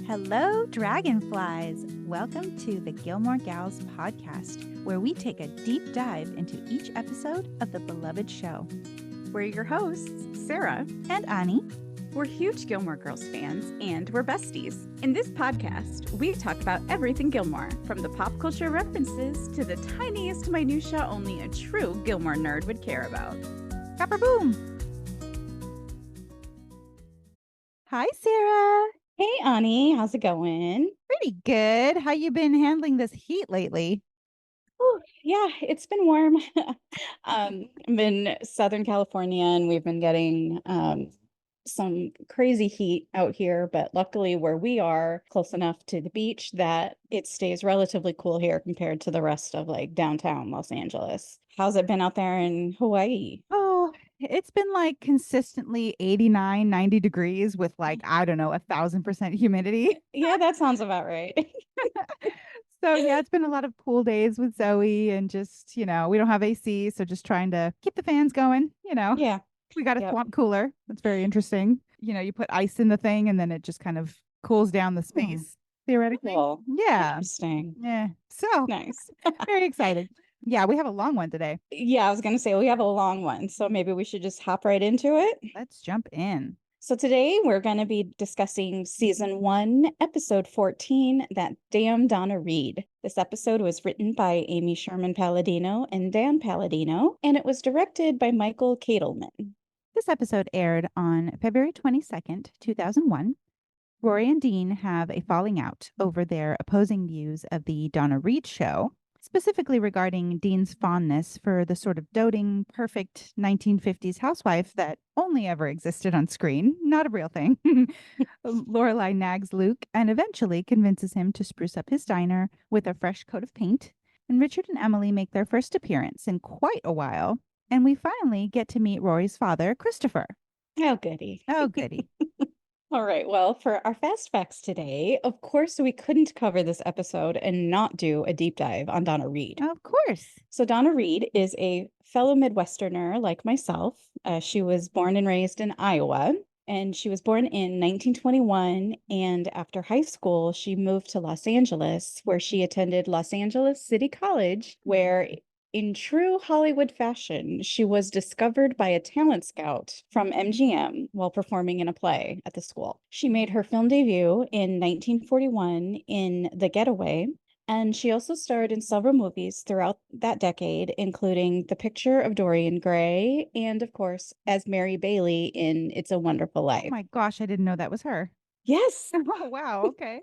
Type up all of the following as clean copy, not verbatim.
Hello, dragonflies! Welcome to the Gilmore Gals podcast, where we take a deep dive into each episode of the beloved show. We're your hosts, Sarah and Ani. We're huge Gilmore Girls fans, and we're besties. In this podcast, we talk about everything Gilmore, from the pop culture references to the tiniest minutia only a true Gilmore nerd would care about. Copper boom! Hi, Sarah. Hey, Ani, how's it going? Pretty good. How you been handling this heat lately? Oh, yeah, it's been warm. I'm in Southern California, and we've been getting some crazy heat out here, but luckily where we are close enough to the beach that it stays relatively cool here compared to the rest of like downtown Los Angeles. How's it been out there in Hawaii? Oh, it's been like consistently 89, 90 degrees with like, I don't know, 1,000% humidity. Yeah, that sounds about right. So yeah, it's been a lot of pool days with Zoe and just, we don't have AC. So just trying to keep the fans going, Yeah. We got a Yep. swamp cooler. That's very interesting. You put ice in the thing and then it just kind of cools down the space, theoretically. Cool. Yeah. Interesting. Yeah. So Nice. very excited. Yeah, we have a long one today. Yeah, I was going to say we have a long one, so maybe we should just hop right into it. Let's jump in. So today we're going to be discussing season 1, episode 14, That Damn Donna Reed. This episode was written by Amy Sherman Palladino and Dan Palladino, and it was directed by Michael Katelman. This episode aired on February 22nd, 2001. Rory and Dean have a falling out over their opposing views of the Donna Reed show, specifically regarding Dean's fondness for the sort of doting, perfect 1950s housewife that only ever existed on screen, not a real thing. Lorelai nags Luke and eventually convinces him to spruce up his diner with a fresh coat of paint, and Richard and Emily make their first appearance in quite a while, and we finally get to meet Rory's father, Christopher. Oh, goody. Oh, goody. All right, well, for our fast facts today, of course, we couldn't cover this episode and not do a deep dive on Donna Reed. Of course. So Donna Reed is a fellow Midwesterner like myself. She was born and raised in Iowa, and she was born in 1921. And after high school, she moved to Los Angeles, where she attended Los Angeles City College, where in true Hollywood fashion, she was discovered by a talent scout from MGM while performing in a play at the school. She made her film debut in 1941 in The Getaway, and she also starred in several movies throughout that decade, including The Picture of Dorian Gray and, of course, as Mary Bailey in It's a Wonderful Life. Oh my gosh, I didn't know that was her. Yes. Oh, wow. Okay.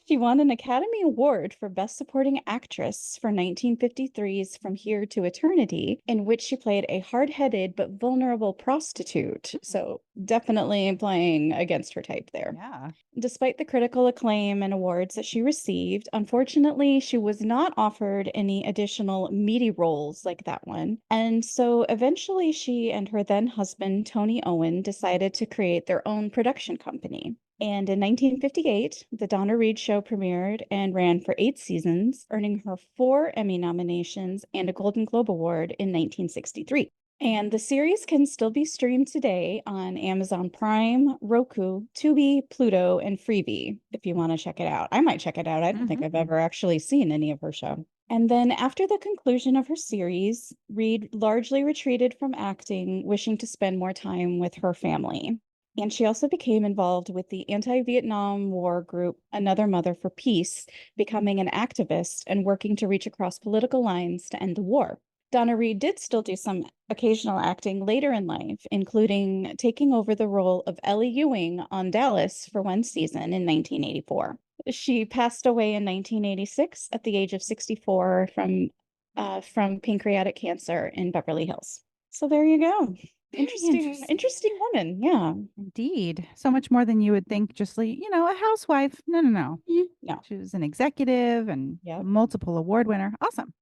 She won an Academy Award for Best Supporting Actress for 1953's From Here to Eternity, in which she played a hard-headed but vulnerable prostitute. So definitely playing against her type there. Yeah. Despite the critical acclaim and awards that she received, unfortunately, she was not offered any additional meaty roles like that one. And so eventually she and her then husband, Tony Owen, decided to create their own production company. And in 1958, The Donna Reed Show premiered and ran for 8 seasons, earning her 4 Emmy nominations and a Golden Globe Award in 1963. And the series can still be streamed today on Amazon Prime, Roku, Tubi, Pluto, and Freevee, if you want to check it out. I might check it out. I don't think I've ever actually seen any of her show. And then after the conclusion of her series, Reed largely retreated from acting, wishing to spend more time with her family. And she also became involved with the anti-Vietnam War group Another Mother for Peace, becoming an activist and working to reach across political lines to end the war. Donna Reed did still do some occasional acting later in life, including taking over the role of Ellie Ewing on Dallas for one season in 1984. She passed away in 1986 at the age of 64 from pancreatic cancer in Beverly Hills. So there you go. Interesting woman. Yeah. Indeed. So much more than you would think, just like, a housewife. No. No. She was an executive and Yep. multiple award winner. Awesome.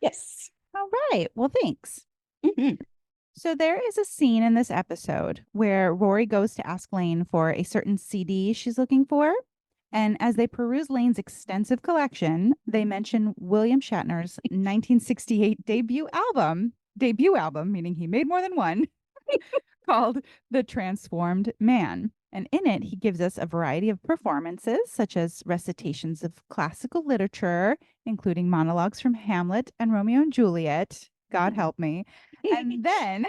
Yes. All right. Well, thanks. Mm-hmm. So there is a scene in this episode where Rory goes to ask Lane for a certain CD she's looking for. And as they peruse Lane's extensive collection, they mention William Shatner's 1968 debut album, meaning he made more than one, called The Transformed Man. And in it, he gives us a variety of performances, such as recitations of classical literature, including monologues from Hamlet and Romeo and Juliet. God help me. And then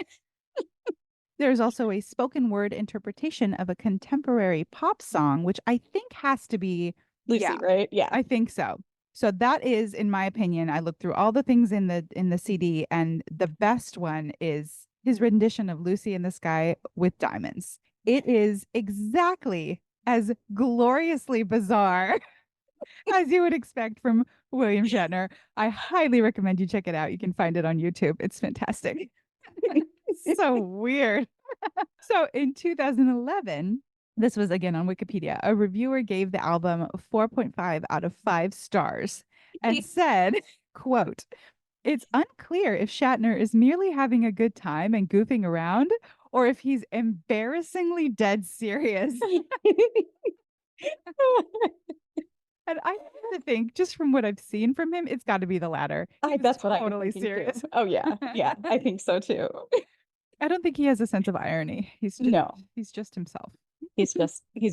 there's also a spoken word interpretation of a contemporary pop song, which I think has to be, Lucy, right? Yeah. I think so. So that is, in my opinion, I looked through all the things in the CD, and the best one is his rendition of Lucy in the Sky with Diamonds. It is exactly as gloriously bizarre as you would expect from William Shatner. I highly recommend you check it out. You can find it on YouTube. It's fantastic. So weird. So in 2011, this was again on Wikipedia, a reviewer gave the album 4.5 out of 5 stars and said, quote, it's unclear if Shatner is merely having a good time and goofing around or if he's embarrassingly dead serious. And I have to think, just from what I've seen from him, it's got to be the latter. That's what I'm totally thinking serious. too. Oh yeah. Yeah, I think so too. I don't think he has a sense of irony. No, He's just himself. he's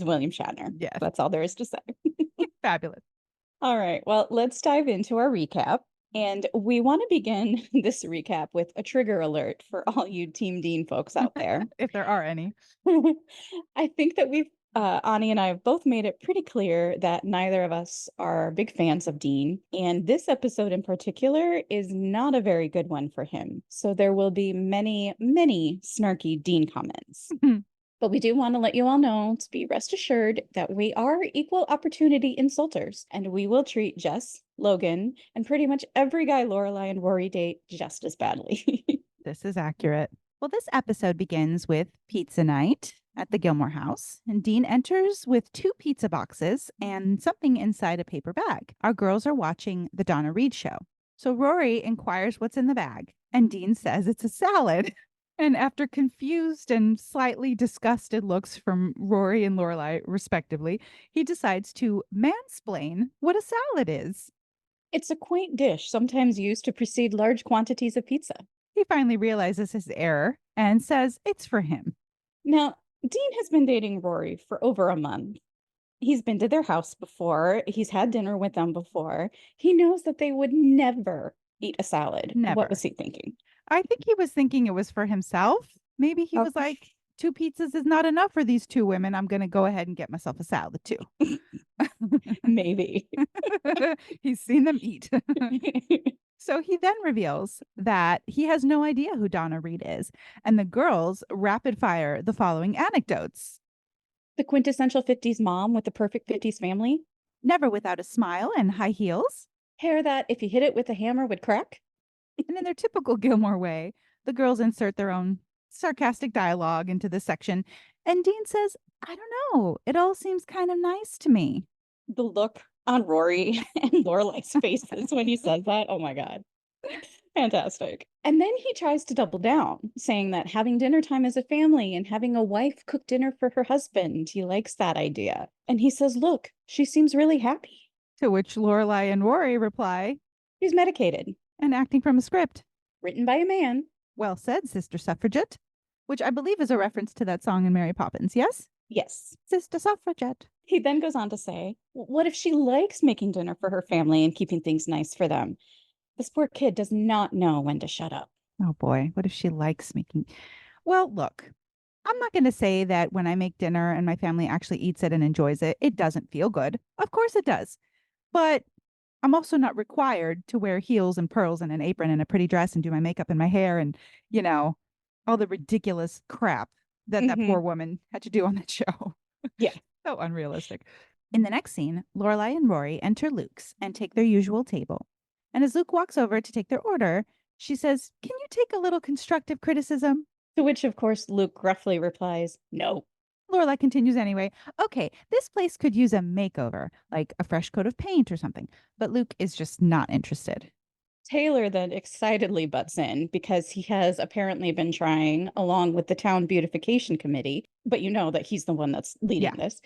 William Shatner. Yes. That's all there is to say. Fabulous. All right. Well, let's dive into our recap. And we want to begin this recap with a trigger alert for all you Team Dean folks out there. If there are any. I think that Ani and I have both made it pretty clear that neither of us are big fans of Dean. And this episode in particular is not a very good one for him. So there will be many, many snarky Dean comments. But we do want to let you all know, to be rest assured, that we are equal opportunity insulters, and we will treat Jess, Logan, and pretty much every guy Lorelai and Rory date just as badly. This is accurate. Well, this episode begins with pizza night at the Gilmore house, and Dean enters with 2 pizza boxes and something inside a paper bag. Our girls are watching the Donna Reed show. So Rory inquires what's in the bag, and Dean says it's a salad. And after confused and slightly disgusted looks from Rory and Lorelai, respectively, he decides to mansplain what a salad is. It's a quaint dish sometimes used to precede large quantities of pizza. He finally realizes his error and says it's for him. Now, Dean has been dating Rory for over a month. He's been to their house before. He's had dinner with them before. He knows that they would never eat a salad. Never. What was he thinking? I think he was thinking it was for himself. Maybe he was Okay. like, 2 pizzas is not enough for these 2 women. I'm going to go ahead and get myself a salad too. Maybe. He's seen them eat. So he then reveals that he has no idea who Donna Reed is. And the girls rapid fire the following anecdotes. The quintessential 50s mom with the perfect 50s family. Never without a smile and high heels. Hair that, if you hit it with a hammer, would crack. And in their typical Gilmore way, the girls insert their own sarcastic dialogue into this section. And Dean says, I don't know. It all seems kind of nice to me. The look on Rory and Lorelai's faces when he says that. Oh my God. Fantastic. And then he tries to double down, saying that having dinner time as a family and having a wife cook dinner for her husband, he likes that idea. And he says, look, she seems really happy. To which Lorelai and Rory reply, She's medicated. and acting from a script. Written by a man. Well said, Sister Suffragette. Which I believe is a reference to that song in Mary Poppins, yes? Yes. Sister Suffragette. He then goes on to say, what if she likes making dinner for her family and keeping things nice for them? This poor kid does not know when to shut up. Oh boy, what if she likes making... Well, look, I'm not going to say that when I make dinner and my family actually eats it and enjoys it, it doesn't feel good. Of course it does. But I'm also not required to wear heels and pearls and an apron and a pretty dress and do my makeup and my hair and, you know, all the ridiculous crap that that poor woman had to do on that show. Yeah. So unrealistic. In the next scene, Lorelai and Rory enter Luke's and take their usual table. And as Luke walks over to take their order, she says, can you take a little constructive criticism? To which, of course, Luke gruffly replies, no. Lorelai continues anyway. Okay, this place could use a makeover, like a fresh coat of paint or something. But Luke is just not interested. Taylor then excitedly butts in because he has apparently been trying, along with the town beautification committee, but you know that he's the one that's leading this.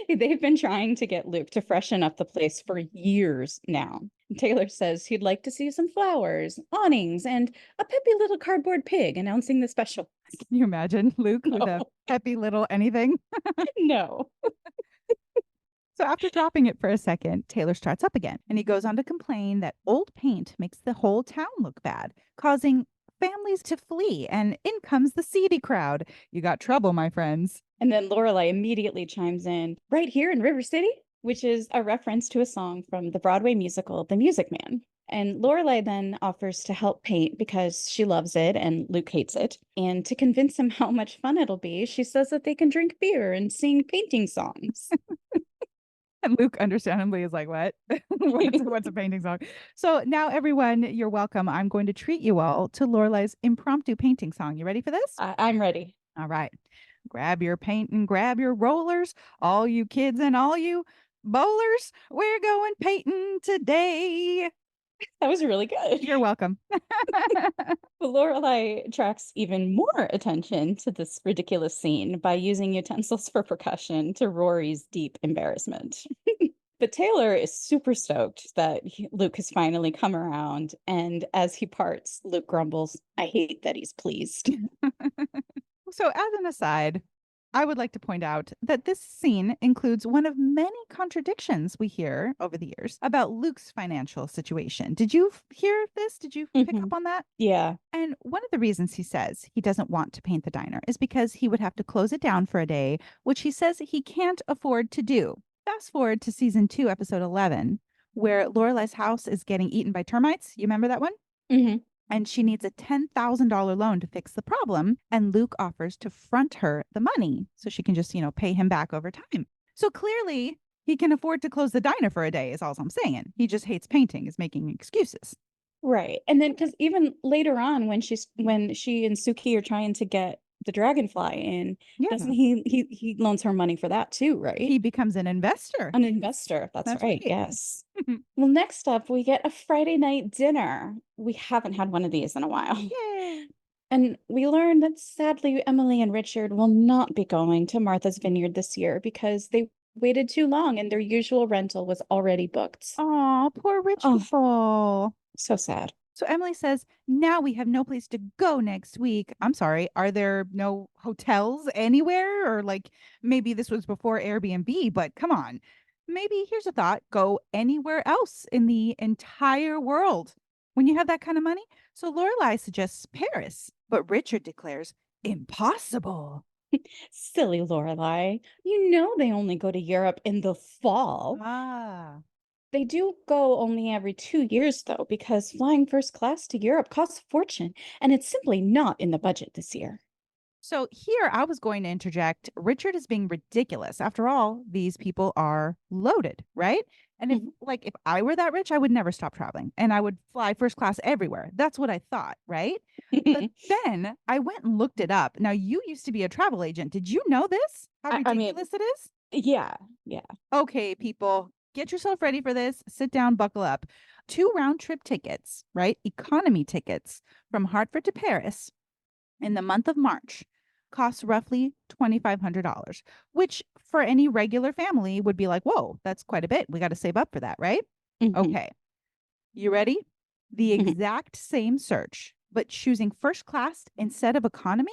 They've been trying to get Luke to freshen up the place for years now. Taylor says he'd like to see some flowers, awnings, and a peppy little cardboard pig announcing the special. Can you imagine Luke with a No, peppy little anything? no. So after dropping it for a second, Taylor starts up again and he goes on to complain that old paint makes the whole town look bad, causing families to flee. And in comes the seedy crowd. You got trouble, my friends. And then Lorelai immediately chimes in, right here in River City, which is a reference to a song from the Broadway musical, The Music Man. And Lorelai then offers to help paint because she loves it and Luke hates it. And to convince him how much fun it'll be, she says that they can drink beer and sing painting songs. And Luke, understandably, is like, what? What's a painting song? So now, everyone, you're welcome. I'm going to treat you all to Lorelai's impromptu painting song. You ready for this? I'm ready. All right. Grab your paint and grab your rollers, all you kids and all you bowlers. We're going painting today. That was really good. You're welcome. But Lorelai attracts even more attention to this ridiculous scene by using utensils for percussion to Rory's deep embarrassment. But Taylor is super stoked that Luke has finally come around. And as he parts, Luke grumbles, I hate that he's pleased. So, as an aside, I would like to point out that this scene includes one of many contradictions we hear over the years about Luke's financial situation. Did you hear this? Did you pick Mhm. up on that? Yeah. And one of the reasons he says he doesn't want to paint the diner is because he would have to close it down for a day, which he says he can't afford to do. Fast forward to season 2, episode 11, where Lorelai's house is getting eaten by termites. You remember that one? Hmm. And she needs a $10,000 loan to fix the problem. And Luke offers to front her the money so she can just, pay him back over time. So clearly, he can afford to close the diner for a day, is all I'm saying. He just hates painting, is making excuses. Right. And then because even later on when she and Suki are trying to get the dragonfly in, doesn't Yeah. he loans her money for that too, right? He becomes an investor. An investor. That's That's right. right. Yes. Well, next up, we get a Friday night dinner. We haven't had one of these in a while. Yay. And we learned that sadly, Emily and Richard will not be going to Martha's Vineyard this year because they waited too long and their usual rental was already booked. Oh, poor rich Oh, people. so sad. So Emily says, now we have no place to go next week. I'm sorry. Are there no hotels anywhere? Or like maybe this was before Airbnb, but come on. Maybe here's a thought, go anywhere else in the entire world when you have that kind of money. So Lorelai suggests Paris, but Richard declares impossible. Silly Lorelai. You know they only go to Europe in the fall. Ah. They do go only every 2 years, though, because flying first class to Europe costs a fortune, and it's simply not in the budget this year. So here I was going to interject. Richard is being ridiculous. After all, these people are loaded, right? And if Mhm. if I were that rich, I would never stop traveling and I would fly first class everywhere. That's what I thought, right? But then I went and looked it up. Now you used to be a travel agent. Did you know this? How I mean, ridiculous it is? yeah, yeah. Okay, people, get yourself ready for this. Sit down, buckle up. 2 round trip tickets, right? Economy tickets from Hartford to Paris in the month of March costs roughly $2,500, which for any regular family would be like, whoa, that's quite a bit. We got to save up for that, right? Mhm, Okay. You ready? The mhm. exact same search, but choosing first class instead of economy,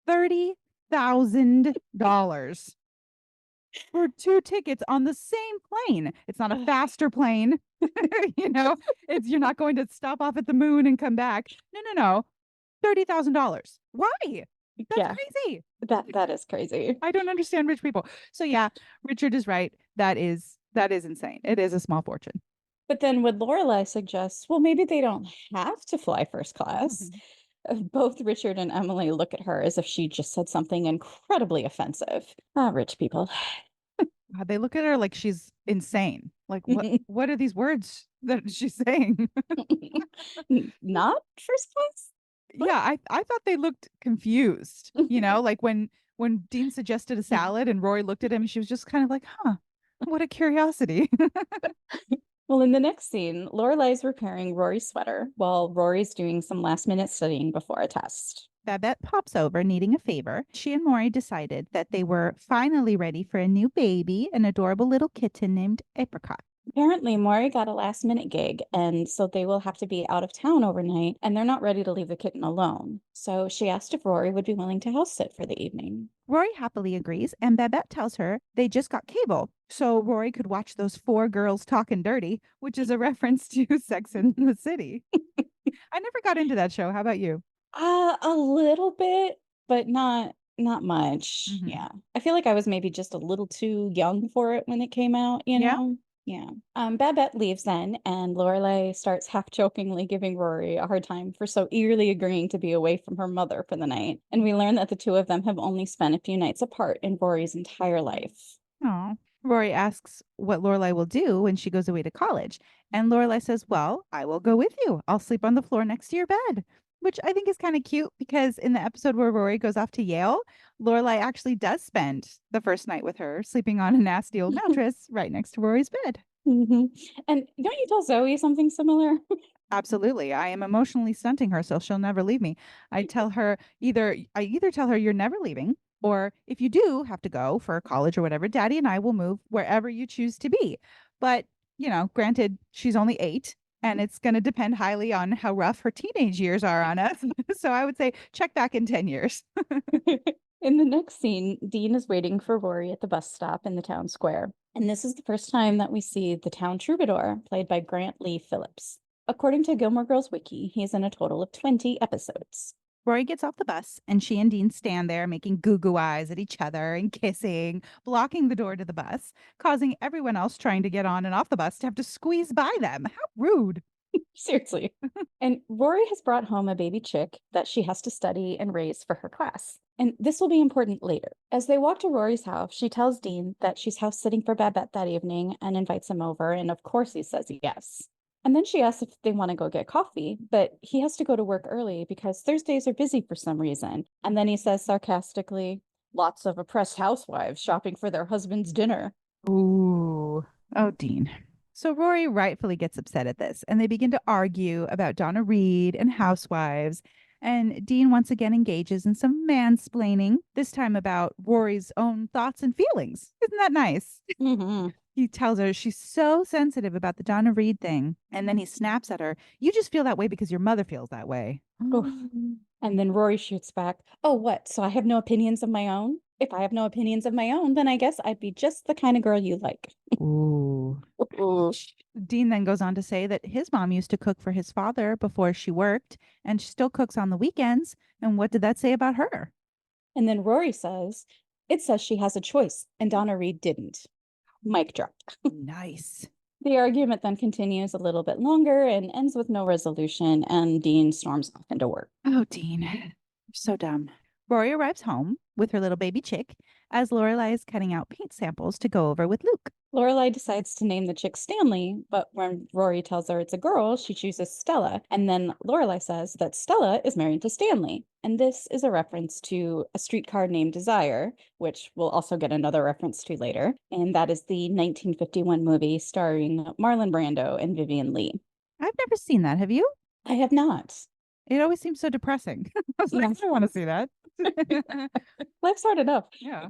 $30,000 for 2 tickets on the same plane. It's not a faster plane. you know, you're not going to stop off at the moon and come back. No, no, no. $30,000. Why? That's Yeah, crazy. that is crazy. I don't understand rich people. So yeah, Richard is right. That is insane. It is a small fortune. But then when Lorelai suggests, well, maybe they don't have to fly first class, Mhm. both Richard and Emily look at her as if she just said something incredibly offensive. Ah, rich people. God, they look at her like she's insane. Like what are these words that she's saying? Not first class? What? Yeah, I thought they looked confused. Like when Dean suggested a salad and Rory looked at him, she was just kind of like, huh, what a curiosity. Well, in the next scene, Lorelai's repairing Rory's sweater while Rory's doing some last-minute studying before a test. Babette pops over needing a favor. She and Maury decided that they were finally ready for a new baby, an adorable little kitten named Apricot. Apparently, Maury got a last minute gig, and so they will have to be out of town overnight, and they're not ready to leave the kitten alone. So she asked if Rory would be willing to house sit for the evening. Rory happily agrees, and Babette tells her they just got cable, so Rory could watch those four girls talking dirty, which is a reference to Sex in the City. I never got into that show. How about you? A little bit, but not much. Hmm. Yeah. I feel like I was maybe just a little too young for it when it came out, you Yeah. know? Yeah. Babette leaves then, and Lorelai starts half jokingly giving Rory a hard time for so eagerly agreeing to be away from her mother for the night. And we learn that the two of them have only spent a few nights apart in Rory's entire life. Oh. Rory asks what Lorelai will do when she goes away to college. And Lorelai says, well, I will go with you. I'll sleep on the floor next to your bed. Which I think is kind of cute because in the episode where Rory goes off to Yale, Lorelai actually does spend the first night with her, sleeping on a nasty old mattress right next to Rory's bed. Hmm. And don't you tell Zoe something similar? Absolutely. I am emotionally stunting her so she'll never leave me. I either tell her you're never leaving, or if you do have to go for college or whatever, Daddy and I will move wherever you choose to be. But, granted, she's only 8 and it's going to depend highly on how rough her teenage years are on us. So I would say check back in 10 years. In the next scene, Dean is waiting for Rory at the bus stop in the town square. And this is the first time that we see the town troubadour, played by Grant Lee Phillips. According to Gilmore Girls Wiki, he's in a total of 20 episodes. Rory gets off the bus and she and Dean stand there making goo goo eyes at each other and kissing, blocking the door to the bus, causing everyone else trying to get on and off the bus to have to squeeze by them. How rude. Seriously. And Rory has brought home a baby chick that she has to study and raise for her class. And this will be important later. As they walk to Rory's house, she tells Dean that she's house sitting for Babette that evening and invites him over. And of course, he says yes. And then she asks if they want to go get coffee, but he has to go to work early because Thursdays are busy for some reason. And then he says sarcastically, lots of oppressed housewives shopping for their husband's dinner. Ooh. Oh, Dean. So Rory rightfully gets upset at this, and they begin to argue about Donna Reed and housewives. And Dean once again engages in some mansplaining, this time about Rory's own thoughts and feelings. Isn't that nice? Mm-hmm. He tells her she's so sensitive about the Donna Reed thing. And then he snaps at her. You just feel that way because your mother feels that way. And then Rory shoots back, oh, what? So I have no opinions of my own? If I have no opinions of my own, then I guess I'd be just the kind of girl you like. Ooh. Ooh. Dean then goes on to say that his mom used to cook for his father before she worked, and she still cooks on the weekends. And what did that say about her? And then Rory says, it says she has a choice, and Donna Reed didn't. Mic drop. Nice. The argument then continues a little bit longer and ends with no resolution, and Dean storms off into work. Oh, Dean. You're so dumb. Rory arrives home with her little baby chick as Lorelai is cutting out paint samples to go over with Luke. Lorelai decides to name the chick Stanley, but when Rory tells her it's a girl, she chooses Stella. And then Lorelai says that Stella is married to Stanley. And this is a reference to A Streetcar Named Desire, which we'll also get another reference to later. And that is the 1951 movie starring Marlon Brando and Vivian Leigh. I've never seen that. Have you? I have not. It always seems so depressing. I was like, Yes. I don't want to see that. Life's hard enough. Yeah.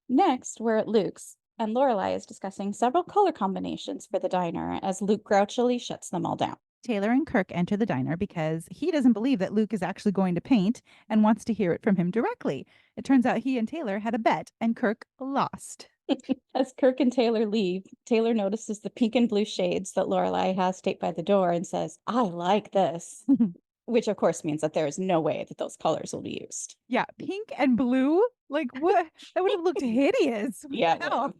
Next, we're at Luke's, and Lorelai is discussing several color combinations for the diner as Luke grouchily shuts them all down. Taylor and Kirk enter the diner because he doesn't believe that Luke is actually going to paint and wants to hear it from him directly. It turns out he and Taylor had a bet and Kirk lost. As Kirk and Taylor leave, Taylor notices the pink and blue shades that Lorelai has taped by the door and says, I like this. Which of course means that there is no way that those colors will be used. Yeah, pink and blue? Like what? That would have looked hideous. What Yeah. the hell?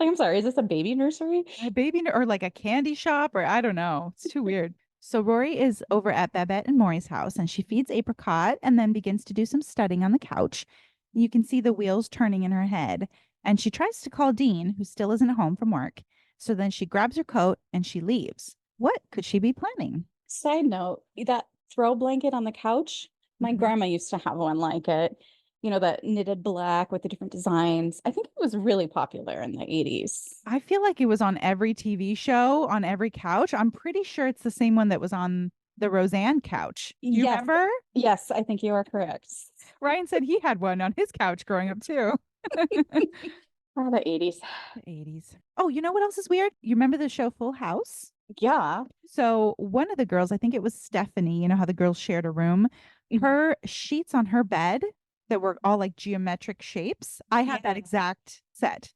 I'm sorry, is this a baby nursery? A baby or like a candy shop or I don't know. It's too weird. So Rory is over at Babette and Maury's house and she feeds Apricot and then begins to do some studying on the couch. You can see the wheels turning in her head and she tries to call Dean, who still isn't home from work. So then she grabs her coat and she leaves. What could she be planning? Side note, that throw blanket on the couch, my Mhm. grandma used to have one like it. You know, that knitted black with the different designs. I think it was really popular in the 80s. I feel like it was on every TV show, on every couch. I'm pretty sure it's the same one that was on the Roseanne couch. Do you Yes. remember? Yes, I think you are correct. Ryan said he had one on his couch growing up too. Oh, the 80s. The 80s. Oh, you know what else is weird? You remember the show Full House? Yeah. So one of the girls, I think it was Stephanie, you know how the girls shared a room? Mhm. Her sheets on her bed that were all like geometric shapes. I had that Yeah. exact set.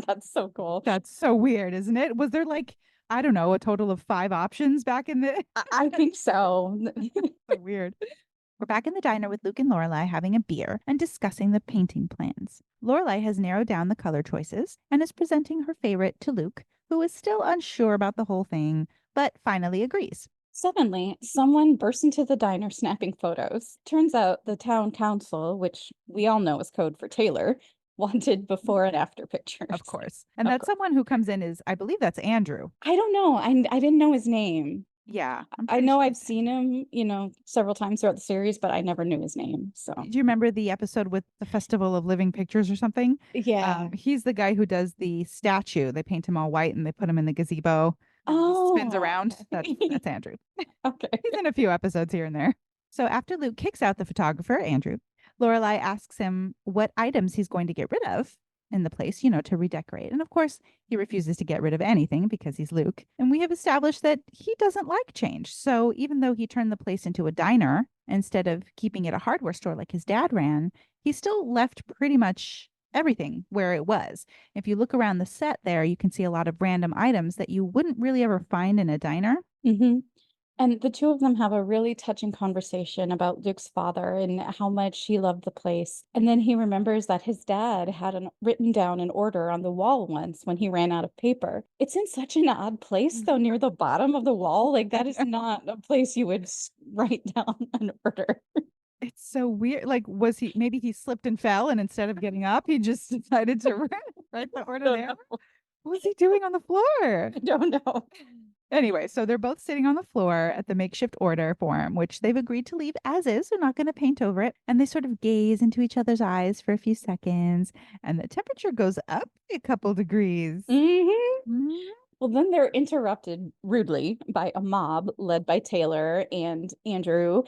That's so cool. That's so weird, isn't it? Was there like, I don't know, a total of 5 options back in the I think so. so weird. We're back in the diner with Luke and Lorelai having a beer and discussing the painting plans. Lorelai has narrowed down the color choices and is presenting her favorite to Luke, who is still unsure about the whole thing, but finally agrees. Suddenly, someone bursts into the diner snapping photos. Turns out the town council, which we all know is code for Taylor, wanted before and after Of pictures. course. And Of that course. someone who comes in is, I believe that's Andrew. I don't know. I didn't know his name. Yeah, I'm I pretty know sure I've that's seen him, several times throughout the series, but I never knew his name. So, Do you remember the episode with the Festival of Living Pictures or something? yeah. He's the guy who does the statue. They paint him all white and they put him in the gazebo and he spins Oh, around. okay. That's Andrew. Okay. He's in a few episodes here and there. So after Luke kicks out the photographer, Andrew, Lorelai asks him what items he's going to get rid of in the place, to redecorate. And of course, he refuses to get rid of anything because he's Luke. And we have established that he doesn't like change. So even though he turned the place into a diner instead of keeping it a hardware store like his dad ran, he still left pretty much everything where it was. If you look around the set there, you can see a lot of random items that you wouldn't really ever find in a diner. hmm And the two of them have a really touching conversation about Luke's father and how much he loved the place. And then he remembers that his dad had written down an order on the wall once when he ran out of paper. It's in such an odd place, though, near the bottom of the wall. Like, that is not a place you would write down an order. It's so weird. Like, was he maybe he slipped and fell, and instead of getting up, he just decided to write the order Don't there? know. What was he doing on the floor? I don't know. Anyway, so they're both sitting on the floor at the makeshift order form, which they've agreed to leave as is. They're not going to paint over it. And they sort of gaze into each other's eyes for a few seconds, and the temperature goes up a couple degrees. hmm Mhm. Well, then they're interrupted rudely by a mob led by Taylor and Andrew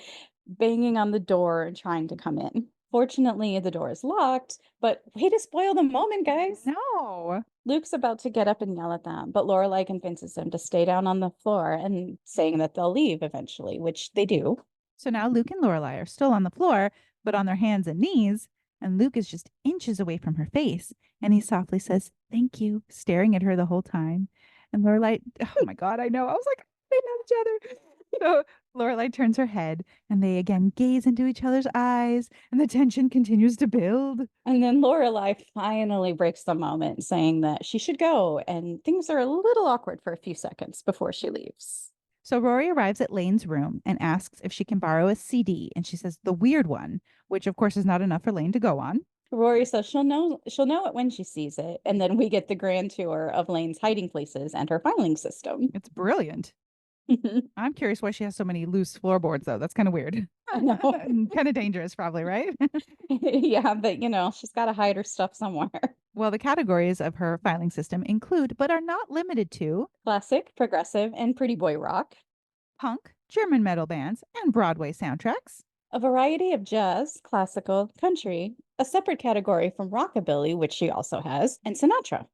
banging on the door and trying to come in. Fortunately, the door is locked, but way to spoil the moment, guys. No. Luke's about to get up and yell at them, but Lorelai convinces him to stay down on the floor and saying that they'll leave eventually, which they do. So now Luke and Lorelai are still on the floor, but on their hands and knees, and Luke is just inches away from her face, and he softly says, "Thank you," staring at her the whole time. And Lorelai, oh my God, I know. I was like, they love each other. So Lorelai turns her head, and they again gaze into each other's eyes, and the tension continues to build. And then Lorelai finally breaks the moment, saying that she should go, and things are a little awkward for a few seconds before she leaves. So Rory arrives at Lane's room and asks if she can borrow a CD, and she says the weird one, which of course is not enough for Lane to go on. Rory says she'll know it when she sees it, and then we get the grand tour of Lane's hiding places and her filing system. It's brilliant. I'm curious why she has so many loose floorboards, though. That's kind of weird. I know. Kind of dangerous, probably, right? Yeah, but she's got to hide her stuff somewhere. Well, the categories of her filing system include, but are not limited to, Classic, progressive, and pretty boy rock. punk, German metal bands, and Broadway soundtracks. A variety of jazz, classical, country, a separate category from rockabilly, which she also has, and Sinatra.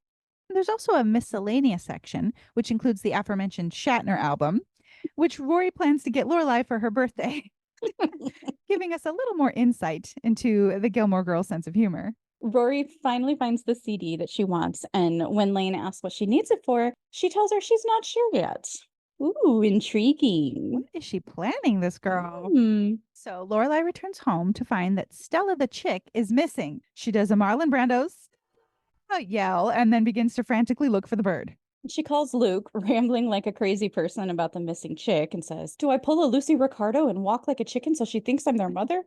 There's also a miscellaneous section, which includes the aforementioned Shatner album, which Rory plans to get Lorelai for her birthday, giving us a little more insight into the Gilmore Girls' sense of humor. Rory finally finds the CD that she wants, and when Lane asks what she needs it for, she tells her she's not sure yet. Ooh, intriguing. What is she planning, this girl? Hmm. So Lorelai returns home to find that Stella the chick is missing. She does a Marlon Brando's yell and then begins to frantically look for the bird. She calls Luke, rambling like a crazy person about the missing chick, and says, "Do I pull a Lucy Ricardo and walk like a chicken so she thinks I'm their mother?"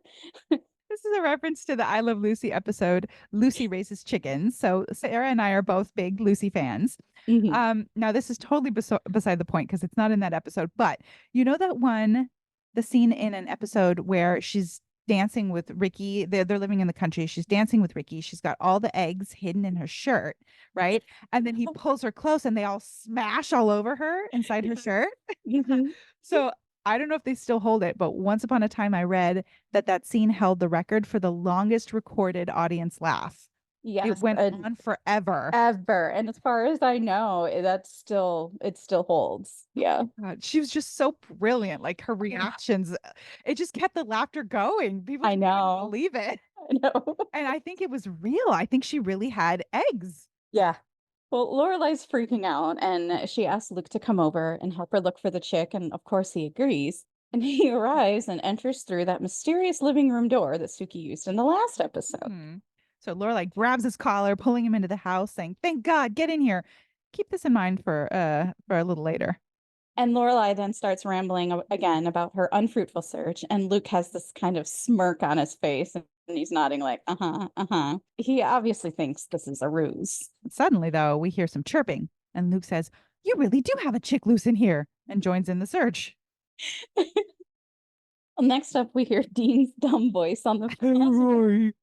This is a reference to the I Love Lucy episode, Lucy Raises Chickens. So Sarah and I are both big Lucy fans. Mhm. Now this is totally beside the point because it's not in that episode, but you know that one, the scene in an episode where she's dancing with Ricky. They're living in the country. She's dancing with Ricky. She's got all the eggs hidden in her shirt, right? And then he pulls her close and they all smash all over her inside her shirt. Mhm. So I don't know if they still hold it, but once upon a time I read that scene held the record for the longest recorded audience laugh. It Yes, went and on forever. ever, and as far as I know, it still holds. Yeah. God, she was just so brilliant. Like her reactions, it just kept the laughter going. People I just couldn't know. believe it. I know. And I think it was real. I think she really had eggs. Yeah. Well, Lorelai's freaking out and she asks Luke to come over and help her look for the chick, and of course he agrees. And he arrives and enters through that mysterious living room door that Suki used in the last episode. Hmm. So Lorelai grabs his collar, pulling him into the house, saying, "Thank God, get in here." Keep this in mind for a little later. And Lorelai then starts rambling again about her unfruitful search, and Luke has this kind of smirk on his face, and he's nodding like, uh-huh, uh-huh. He obviously thinks this is a ruse. Suddenly, though, we hear some chirping, and Luke says, "You really do have a chick loose in here," and joins in the search. Well, next up, we hear Dean's dumb voice on the Hey, Rory.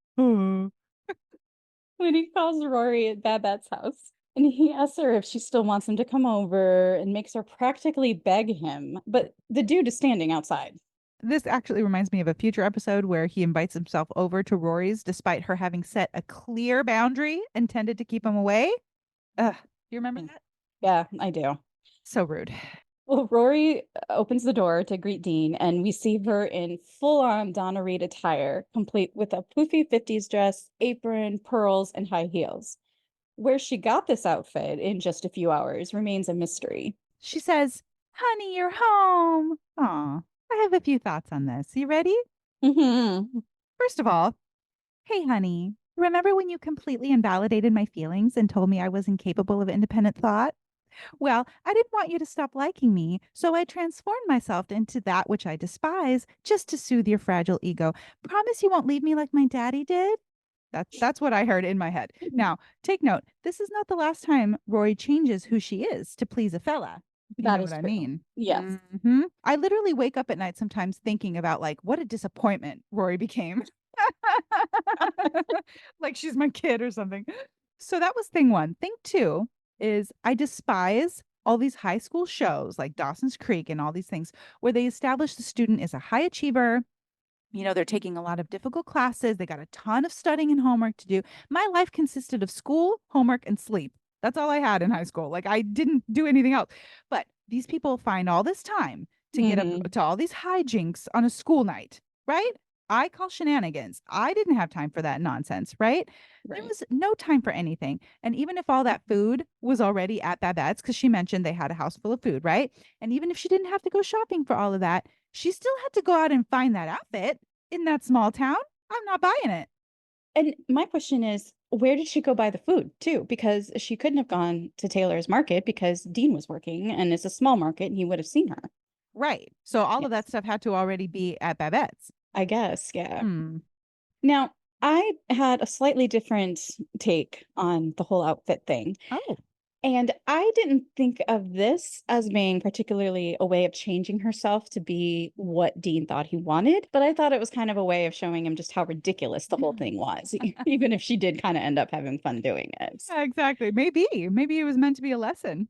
when he calls Rory at Babette's house. And he asks her if she still wants him to come over and makes her practically beg him. But the dude is standing outside. This actually reminds me of a future episode where he invites himself over to Rory's despite her having set a clear boundary intended to keep him away. Ugh, do you remember that? Yeah, I do. So rude. Well, Rory opens the door to greet Dean, and we see her in full on Donna Reed attire, complete with a poofy 50s dress, apron, pearls, and high heels. Where she got this outfit in just a few hours remains a mystery. She says, "Honey, you're home." Aw, I have a few thoughts on this. You ready? Hmm. First of all, hey, honey, remember when you completely invalidated my feelings and told me I was incapable of independent thought? Well, I didn't want you to stop liking me, so I transformed myself into that which I despise just to soothe your fragile ego. Promise you won't leave me like my daddy did? That's what I heard in my head. Now, take note, this is not the last time Rory changes who she is to please a fella, if you That know is what I true. mean. Yes. I literally wake up at night sometimes thinking about like what a disappointment Rory became. Like she's my kid or something. So that was thing one. Thing two is I despise all these high school shows like Dawson's Creek and all these things where they establish the student is a high achiever. They're taking a lot of difficult classes. They got a ton of studying and homework to do. My life consisted of school, homework, and sleep. That's all I had in high school. Like I didn't do anything else. But these people find all this time to get up Hmm. to all these hijinks on a school night, right? I call shenanigans. I didn't have time for that nonsense, right? There Right. was no time for anything. And even if all that food was already at Babette's, because she mentioned they had a house full of food, right? And even if she didn't have to go shopping for all of that, she still had to go out and find that outfit in that small town. I'm not buying it. And my question is, where did she go buy the food too? Because she couldn't have gone to Taylor's Market because Dean was working and it's a small market and he would have seen her. Right. So all of that Yes. stuff had to already be at Babette's. I guess, yeah. Hmm. Now, I had a slightly different take on the whole outfit thing. Oh, And I didn't think of this as being particularly a way of changing herself to be what Dean thought he wanted, but I thought it was kind of a way of showing him just how ridiculous the whole thing was, even if she did kind of end up having fun doing it. yeah, exactly. Maybe. Maybe it was meant to be a lesson.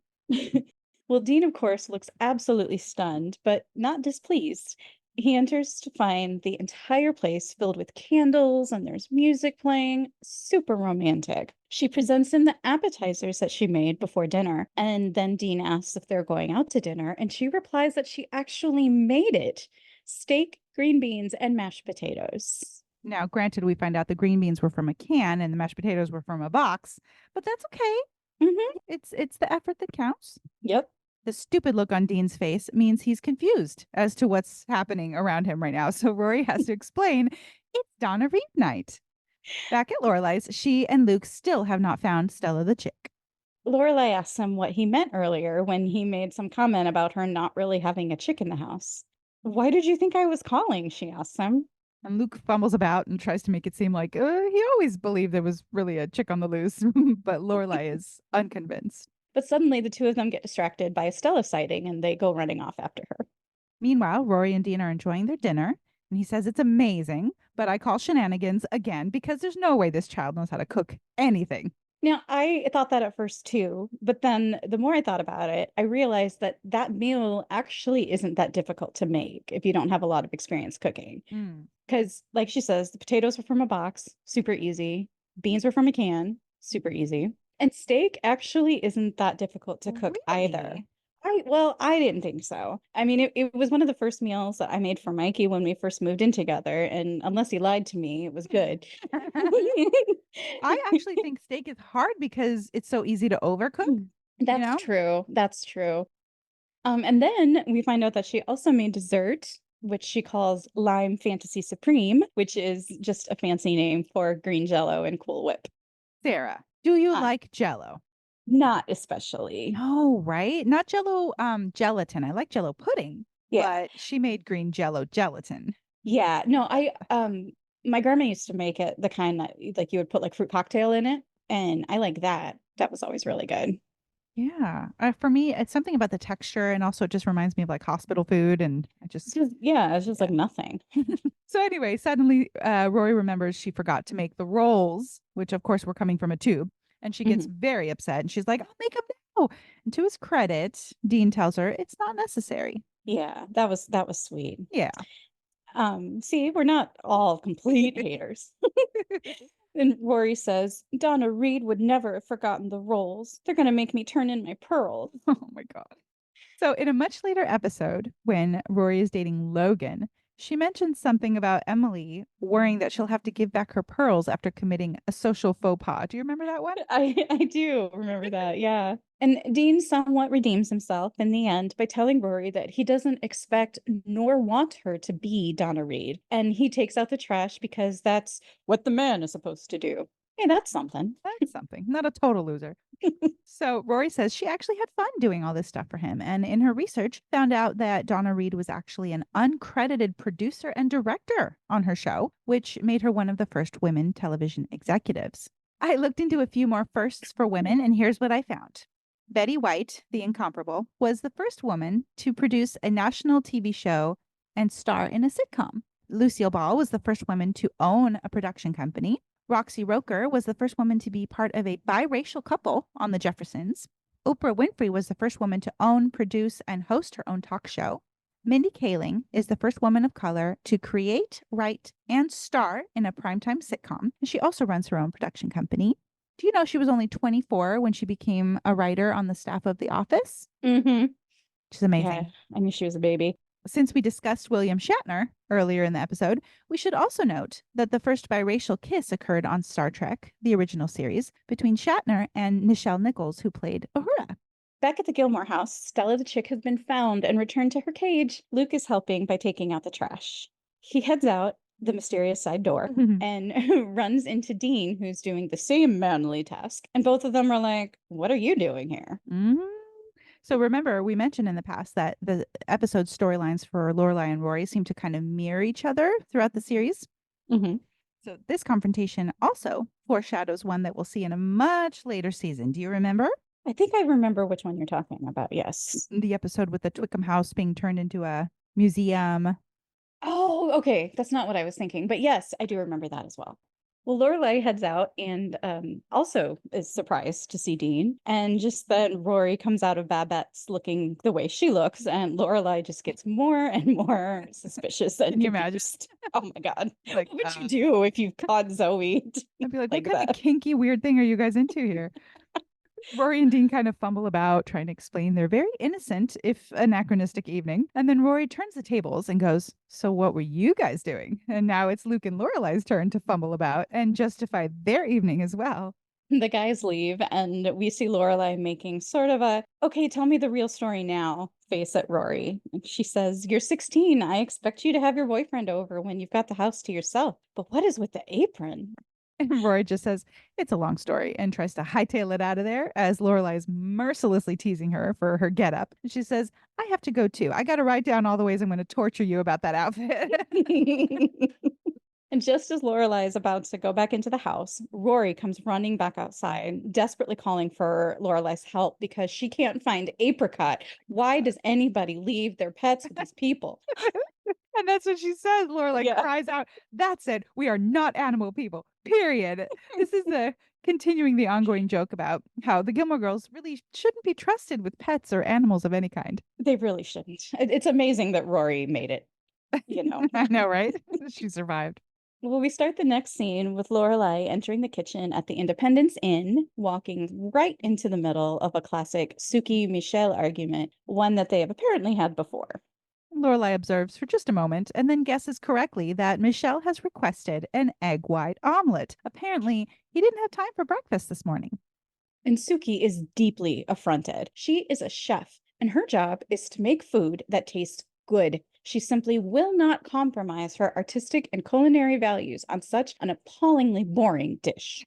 Well, Dean, of course, looks absolutely stunned, but not displeased. He enters to find the entire place filled with candles and there's music playing. Super romantic. She presents him the appetizers that she made before dinner, and then Dean asks if they're going out to dinner, and she replies that she actually made it: steak, green beans, and mashed potatoes. Now, granted, we find out the green beans were from a can and the mashed potatoes were from a box, but that's okay. Hmm. It's the effort that counts. Yep. The stupid look on Dean's face means he's confused as to what's happening around him right now. So Rory has to explain it's Donna Reed night. Back at Lorelai's, she and Luke still have not found Stella the chick. Lorelai asks him what he meant earlier when he made some comment about her not really having a chick in the house. Why did you think I was calling? She asks him. And Luke fumbles about and tries to make it seem like he always believed there was really a chick on the loose, but Lorelai is unconvinced. But suddenly the two of them get distracted by a Stella sighting and they go running off after her. Meanwhile, Rory and Dean are enjoying their dinner, and he says it's amazing, but I call shenanigans again because there's no way this child knows how to cook anything. Now, I thought that at first too, but then the more I thought about it, I realized that that meal actually isn't that difficult to make if you don't have a lot of experience cooking. Mm. Because, like she says, the potatoes are from a box, super easy. Beans were from a can, super easy. And steak actually isn't that difficult to cook either. Really? I didn't think so. I mean, it was one of the first meals that I made for Mikey when we first moved in together, and unless he lied to me, it was good. I actually think steak is hard because it's so easy to overcook, you That's know? true. That's true. And then we find out that she also made dessert, which she calls Lime Fantasy Supreme, which is just a fancy name for green jello and Cool Whip. Sarah, do you Uh, like Jello? Not especially. No, right? Not Jello, gelatin. I like Jello pudding, Yeah. but she made green Jello gelatin. Yeah. No, my grandma used to make it the kind that like you would put like fruit cocktail in it, and I like that. That was always really good. Yeah. For me, it's something about the texture, and also it just reminds me of like hospital food, and I just It's just yeah. like nothing. So anyway, suddenly Rory remembers she forgot to make the rolls, which of course were coming from a tube, and she gets Mhm. very upset, and she's like, "I'll make them now." And to his credit, Dean tells her it's not necessary. Yeah, that was sweet. Yeah. See, we're not all complete haters. And Rory says, Donna Reed would never have forgotten the rolls. They're gonna make me turn in my pearls. Oh my God. So, in a much later episode, when Rory is dating Logan, she mentions something about Emily worrying that she'll have to give back her pearls after committing a social faux pas. Do you remember that one? I do remember that, yeah. And Dean somewhat redeems himself in the end by telling Rory that he doesn't expect nor want her to be Donna Reed. And he takes out the trash because that's what the man is supposed to do. Hey, that's something. That's something. Not a total loser. So Rory says she actually had fun doing all this stuff for him. And in her research, found out that Donna Reed was actually an uncredited producer and director on her show, which made her one of the first women television executives. I looked into a few more firsts for women, and here's what I found. Betty White, the incomparable, was the first woman to produce a national TV show and star in a sitcom. Lucille Ball was the first woman to own a production company. Roxy Roker was the first woman to be part of a biracial couple on The Jeffersons. Oprah Winfrey was the first woman to own, produce, and host her own talk show. Mindy Kaling is the first woman of color to create, write, and star in a primetime sitcom. She also runs her own production company. Do you know she was only 24 when she became a writer on the staff of The Office? Mm-hmm. Which is amazing. Yeah, I knew she was a baby. Since we discussed William Shatner earlier in the episode, we should also note that the first biracial kiss occurred on Star Trek, the original series, between Shatner and Nichelle Nichols, who played Uhura. Back at the Gilmore house, Stella the chick has been found and returned to her cage. Luke is helping by taking out the trash. He heads out the mysterious side door and runs into Dean, who's doing the same manly task. And both of them are like, "What are you doing here?" Mm. So remember, we mentioned in the past that the episode storylines for Lorelai and Rory seem to kind of mirror each other throughout the series. Mm-hmm. So this confrontation also foreshadows one that we'll see in a much later season. Do you remember? I think I remember which one you're talking about. Yes. The episode with the Twickham house being turned into a museum. Oh, okay. That's not what I was thinking. But yes, I do remember that as well. Well, Lorelai heads out and also is surprised to see Dean. And just then Rory comes out of Babette's looking the way she looks, and Lorelai just gets more and more suspicious and Can you imagine? confused. Oh my God. Like, What would you do if you caught Zoe I'd be like, like what kind that? of kinky, weird thing are you guys into here? Rory and Dean kind of fumble about trying to explain their very innocent, if anachronistic evening. And then Rory turns the tables and goes, "So what were you guys doing?" And now it's Luke and Lorelai's turn to fumble about and justify their evening as well. The guys leave, and we see Lorelai making sort of a, okay, tell me the real story now face at Rory. And she says, "You're 16. I expect you to have your boyfriend over when you've got the house to yourself. But what is with the apron?" And Rory just says, "It's a long story," and tries to hightail it out of there as Lorelai is mercilessly teasing her for her getup. And she says, "I have to go too. I got to write down all the ways I'm going to torture you about that outfit." And just as Lorelai is about to go back into the house, Rory comes running back outside, desperately calling for Lorelai's help because she can't find Apricot. Why does anybody leave their pets with these people? And that's what she says. Lorelai Yeah. cries out, "That's it. We are not animal people. Period." This is continuing the ongoing joke about how the Gilmore Girls really shouldn't be trusted with pets or animals of any kind. They really shouldn't. It's amazing that Rory made it, you know. I know, right? She survived. Well, we start the next scene with Lorelai entering the kitchen at the Independence Inn, walking right into the middle of a classic Suki Michelle argument, one that they have apparently had before. Lorelai observes for just a moment and then guesses correctly that Michelle has requested an egg white omelet. Apparently, he didn't have time for breakfast this morning. And Suki is deeply affronted. She is a chef, and her job is to make food that tastes good. She simply will not compromise her artistic and culinary values on such an appallingly boring dish.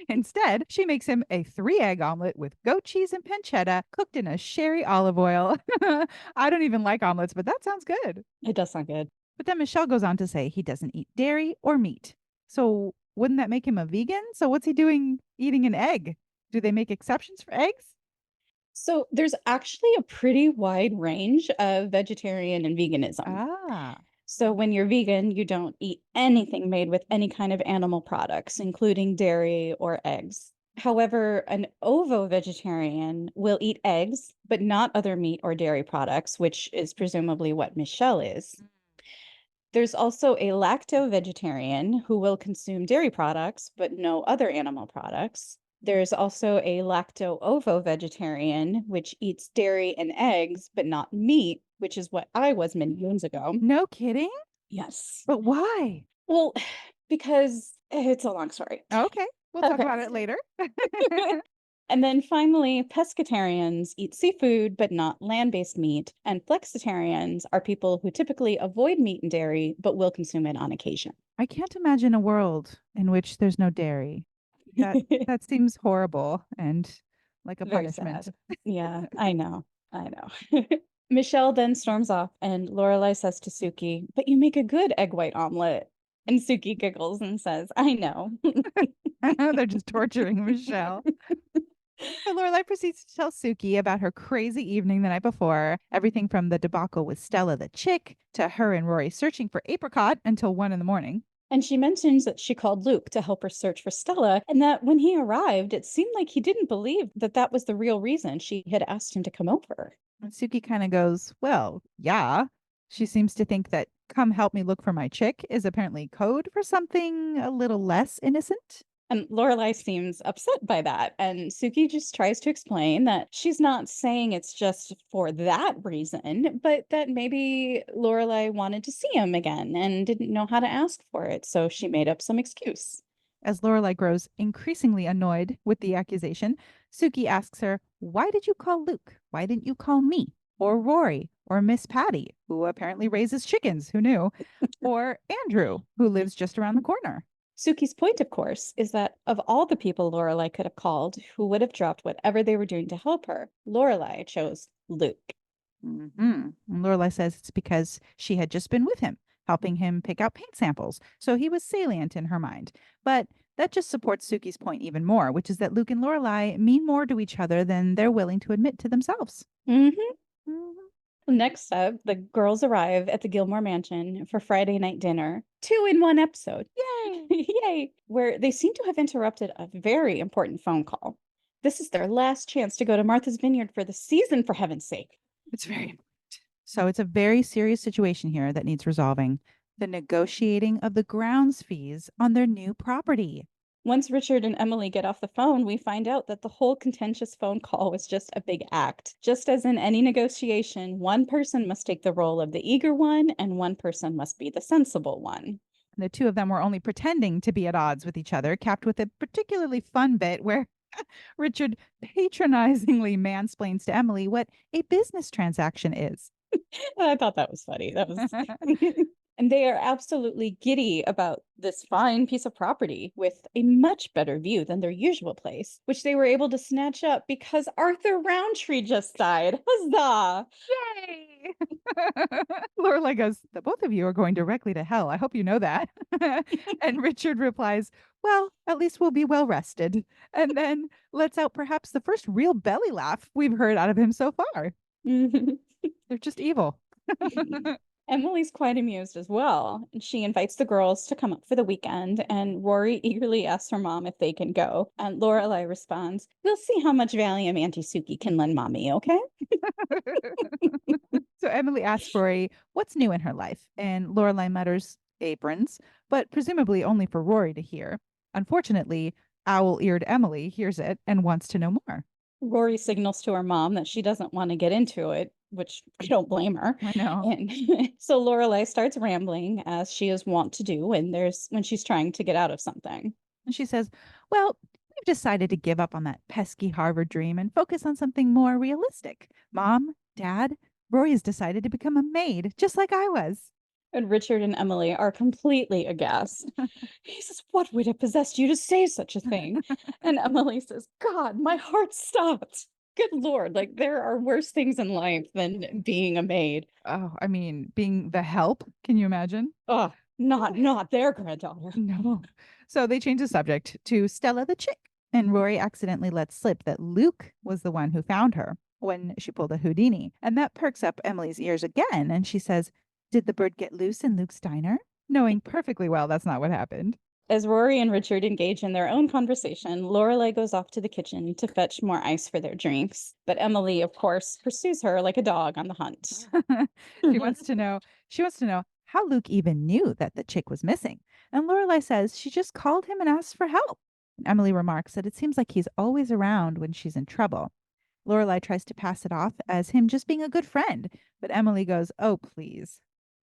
Instead, she makes him a 3 egg omelet with goat cheese and pancetta cooked in a sherry olive oil. I don't even like omelets, but that sounds good. It does sound good. But then Michelle goes on to say he doesn't eat dairy or meat. So wouldn't that make him a vegan? So what's he doing eating an egg? Do they make exceptions for eggs? So there's actually a pretty wide range of vegetarian and veganism. Ah, So when you're vegan, you don't eat anything made with any kind of animal products, including dairy or eggs. However, an ovo-vegetarian will eat eggs, but not other meat or dairy products, which is presumably what Michelle is. There's also a lacto-vegetarian who will consume dairy products, but no other animal products. There's also a lacto-ovo-vegetarian, which eats dairy and eggs, but not meat, which is what I was many moons ago. no kidding? Yes. But why? Well, because it's a long story. Okay, we'll talk Okay. about it later. And then finally, pescatarians eat seafood but not land-based meat, and flexitarians are people who typically avoid meat and dairy but will consume it on occasion. I can't imagine a world in which there's no dairy. That that seems horrible and like a Very punishment. sad. Yeah, I know. I know. Michelle then storms off, and Lorelai says to Suki, "But you make a good egg white omelet." And Suki giggles and says, "I know." They're just torturing Michelle. So Lorelai proceeds to tell Suki about her crazy evening the night before, everything from the debacle with Stella the chick to her and Rory searching for apricot until 1 in the morning. And she mentions that she called Luke to help her search for Stella, and that when he arrived, it seemed like he didn't believe that that was the real reason she had asked him to come over. And Suki kind of goes, well, yeah. She seems to think that come help me look for my chick is apparently code for something a little less innocent. And Lorelai seems upset by that. And Suki just tries to explain that she's not saying it's just for that reason, but that maybe Lorelai wanted to see him again and didn't know how to ask for it. So she made up some excuse. As Lorelai grows increasingly annoyed with the accusation, Suki asks her, why did you call Luke? Why didn't you call me? Or Rory? Or Miss Patty, who apparently raises chickens, who knew? Or Andrew, who lives just around the corner? Suki's point, of course, is that of all the people Lorelai could have called who would have dropped whatever they were doing to help her, Lorelai chose Luke. And Lorelai says it's because she had just been with him, helping him pick out paint samples, so he was salient in her mind. But that just supports Suki's point even more, which is that Luke and Lorelai mean more to each other than they're willing to admit to themselves. hmm Mhm. Next up, the girls arrive at the Gilmore Mansion for Friday night dinner. 2 in 1 episode. Yay! Yay! Where they seem to have interrupted a very important phone call. This is their last chance to go to Martha's Vineyard for the season, for heaven's sake. It's very important. So it's a very serious situation here that needs resolving. The negotiating of the grounds fees on their new property. Once Richard and Emily get off the phone, we find out that the whole contentious phone call was just a big act. Just as in any negotiation, one person must take the role of the eager one, and one person must be the sensible one. The two of them were only pretending to be at odds with each other, capped with a particularly fun bit where Richard patronizingly mansplains to Emily what a business transaction is. I thought that was funny. That was and they are absolutely giddy about this fine piece of property with a much better view than their usual place, which they were able to snatch up because Arthur Roundtree just died. Huzzah! Yay! Lorelai goes, the both of you are going directly to hell. I hope you know that. And Richard replies, well, at least we'll be well rested. And then lets out perhaps the first real belly laugh we've heard out of him so far. They're just evil. Emily's quite amused as well. And she invites the girls to come up for the weekend, and Rory eagerly asks her mom if they can go. And Lorelai responds, "We'll see how much Valium Auntie Suki can lend mommy, okay?" So Emily asks Rory what's new in her life, and Lorelai mutters, aprons, but presumably only for Rory to hear. Unfortunately, owl-eared Emily hears it and wants to know more. Rory signals to her mom that she doesn't want to get into it, which I don't blame her. I know. And so Lorelai starts rambling as she is wont to do when she's trying to get out of something. And she says, well, we've decided to give up on that pesky Harvard dream and focus on something more realistic. Mom, Dad, Rory's decided to become a maid, just like I was. And Richard and Emily are completely aghast. He says, "What would have possessed you to say such a thing?" And Emily says, "God, my heart stopped. Good Lord, like there are worse things in life than being a maid." Oh, I mean, being the help. Can you imagine? Oh, not their granddaughter. No. So they change the subject to Stella the chick. And Rory accidentally lets slip that Luke was the one who found her when she pulled a Houdini. And that perks up Emily's ears again. And she says, did the bird get loose in Luke's diner? Knowing perfectly well that's not what happened. As Rory and Richard engage in their own conversation, Lorelai goes off to the kitchen to fetch more ice for their drinks. But Emily, of course, pursues her like a dog on the hunt. she wants to know how Luke even knew that the chick was missing. And Lorelai says she just called him and asked for help. Emily remarks that it seems like he's always around when she's in trouble. Lorelai tries to pass it off as him just being a good friend, but Emily goes, "Oh, please."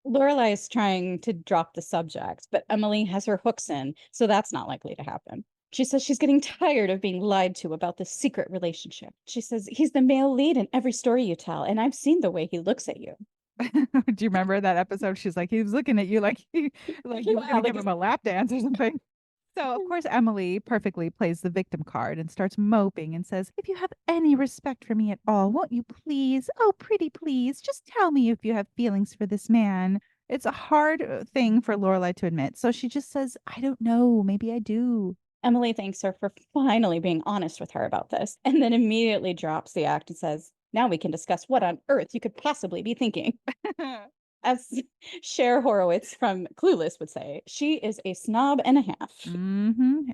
Lorelai is trying to drop the subject, but Emily has her hooks in, so that's not likely to happen. She says she's getting tired of being lied to about this secret relationship. She says, "He's the male lead in every story you tell, and I've seen the way he looks at you." Do you remember that episode? She's like, he was looking at you like you were gonna give him a lap dance or something. So, of course, Emily perfectly plays the victim card and starts moping and says, if you have any respect for me at all, won't you please, oh, pretty please, just tell me if you have feelings for this man. It's a hard thing for Lorelai to admit. So she just says, I don't know. Maybe I do. Emily thanks her for finally being honest with her about this, and then immediately drops the act and says, "Now we can discuss what on earth you could possibly be thinking." As Cher Horowitz from Clueless would say, she is a snob and a half.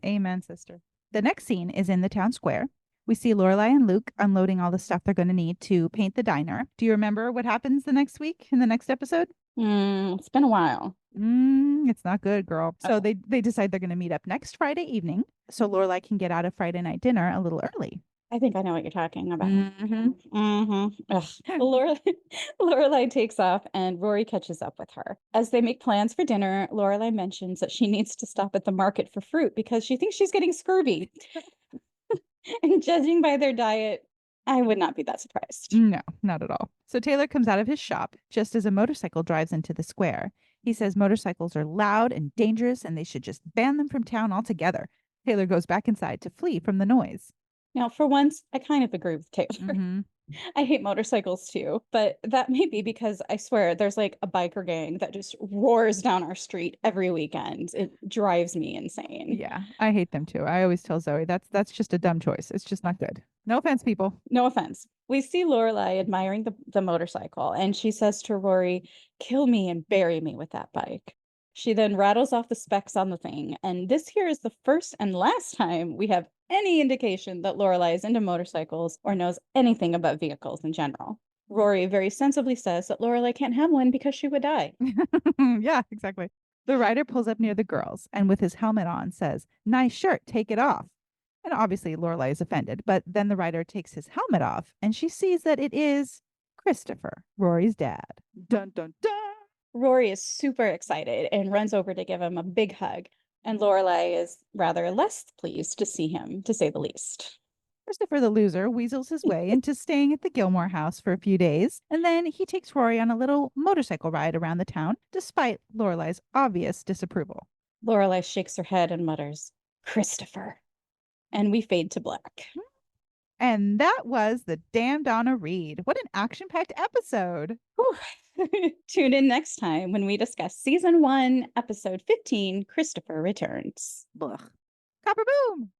Amen, sister. The next scene is in the town square. We see Lorelai and Luke unloading all the stuff they're going to need to paint the diner. Do you remember what happens the next week in the next episode? It's been a while. It's not good, girl. So they decide they're going to meet up next Friday evening so Lorelai can get out of Friday night dinner a little early. I think I know what you're talking about. Lorelai takes off and Rory catches up with her. As they make plans for dinner, Lorelai mentions that she needs to stop at the market for fruit because she thinks she's getting scurvy. And judging by their diet, I would not be that surprised. No, not at all. So Taylor comes out of his shop just as a motorcycle drives into the square. He says motorcycles are loud and dangerous and they should just ban them from town altogether. Taylor goes back inside to flee from the noise. Now, for once, I kind of agree with Taylor. I hate motorcycles too, but that may be because I swear there's like a biker gang that just roars down our street every weekend. It drives me insane. Yeah, I hate them too. I always tell Zoe that's just a dumb choice. It's just not good. No offense, people. No offense. We see Lorelai admiring the motorcycle, and she says to Rory, "Kill me and bury me with that bike." She then rattles off the specs on the thing, and this here is the first and last time we have any indication that Lorelai is into motorcycles or knows anything about vehicles in general. Rory very sensibly says that Lorelai can't have one because she would die. Yeah, exactly. The rider pulls up near the girls and with his helmet on says, "Nice shirt, take it off." And obviously Lorelai is offended, but then the rider takes his helmet off and she sees that it is Christopher, Rory's dad. Dun, dun, dun. Rory is super excited and runs over to give him a big hug. And Lorelai is rather less pleased to see him, to say the least. Christopher the loser weasels his way into staying at the Gilmore house for a few days, and then he takes Rory on a little motorcycle ride around the town, despite Lorelai's obvious disapproval. Lorelai shakes her head and mutters, "Christopher." And we fade to black. And that was the damn Donna Reed. What an action-packed episode. Tune in next time when we discuss Season 1, Episode 15, Christopher Returns. Blech. Copper boom!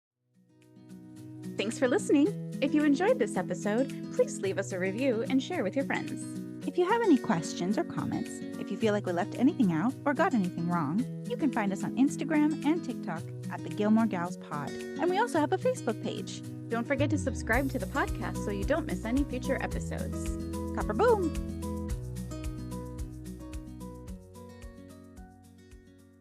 Thanks for listening. If you enjoyed this episode, please leave us a review and share with your friends. If you have any questions or comments, if you feel like we left anything out or got anything wrong, you can find us on Instagram and TikTok at the Gilmore Gals Pod. And we also have a Facebook page. Don't forget to subscribe to the podcast so you don't miss any future episodes. Copper boom!